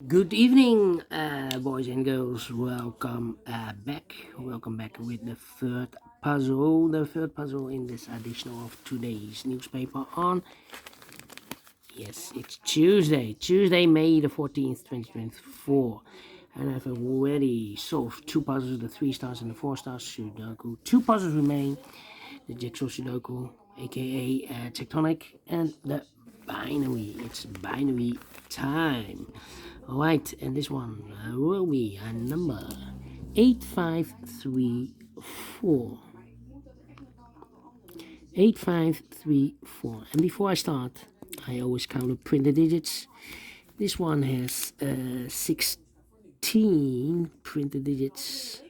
Good evening, boys and girls. Welcome back. Welcome back with the third puzzle. The third puzzle in this edition of today's newspaper on. Yes, it's Tuesday, May the 14th, 2024. And I've already solved two puzzles, the 3 stars and the 4 stars Sudoku. Two puzzles remain, the Jigsaw Sudoku, aka Tectonic, and the binary. It's binary time. Alright, and this one will be number 8534. 8534. And before I start, I always count the printed digits. This one has 16 printed digits.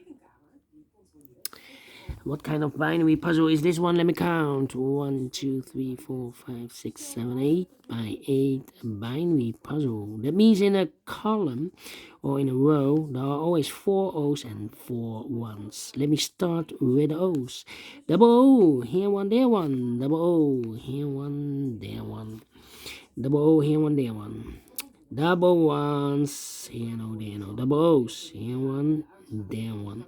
What kind of binary puzzle is this one? Let me count. 1, 2, 3, 4, 5, 6, 7, 8 by 8 binary puzzle. That means in a column or in a row, there are always 4 O's and 4 1s. Let me start with the O's. Double O, here one, there one. Double O, here one, there one. Double O, here one, there one. Double ones, here no, there no. Double O's, here one, there one.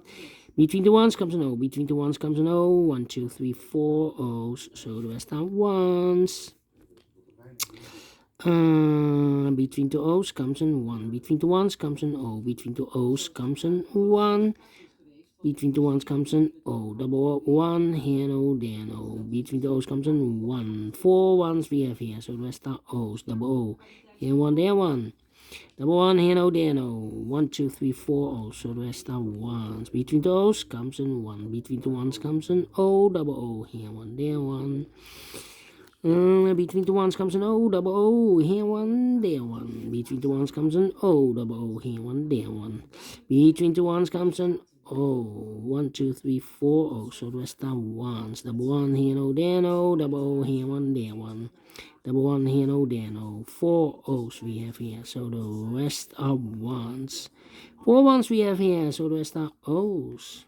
Between the ones comes an O. Between the ones comes an O. 1, 2, 3, 4 O's. So the rest are ones. Between the O's comes an 1. Between the ones comes an O. Between the O's comes an 1. Between the ones comes an O. Double O, 1. Here no, there no. Between the O's comes an 1. 4 ones we have here. So the rest are O's. Double O. Here 1, there 1. Double 1, here no, there no. 1, 2, 3, 4 O's. So the rest are ones. Between the O's comes an 1. Between the ones comes an O. Double O. Here 1, there 1. Between the ones comes an O. Double O. Here 1, there 1. Between the ones comes an O. Double O. Here 1, there 1. Between the ones comes an O. 1, 2, 3, 4 O's. So the rest are ones. Double 1, here no, there no. Double O. Here 1, there 1. Double 1, here no, there no. 4 O's we have here, so the rest are ones. 4 ones we have here, so the rest are O's.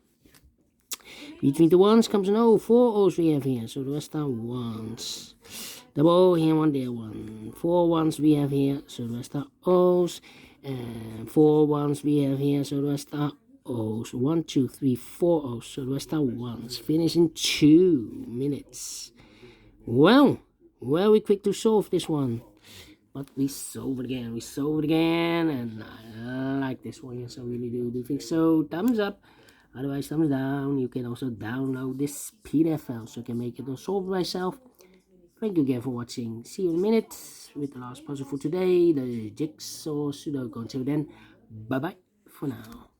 Between the ones comes an O. 4 O's we have here, so the rest are ones. Double O, here 1, there 1. 4 ones we have here, so the rest are O's. And 4 ones we have here, so the rest are O's. 1, 2, 3, 4 O's, so the rest are ones. Finish in 2 minutes. Well, very quick to solve this one, but we solve it again, and I like this one. Yes, I really do think so. Thumbs up, otherwise thumbs down. You can also download this PDF file so I can make it and solve it myself. Thank you again for watching. See you in a minute with the last puzzle for today, the Jigsaw Sudoku. Until then, bye bye for now.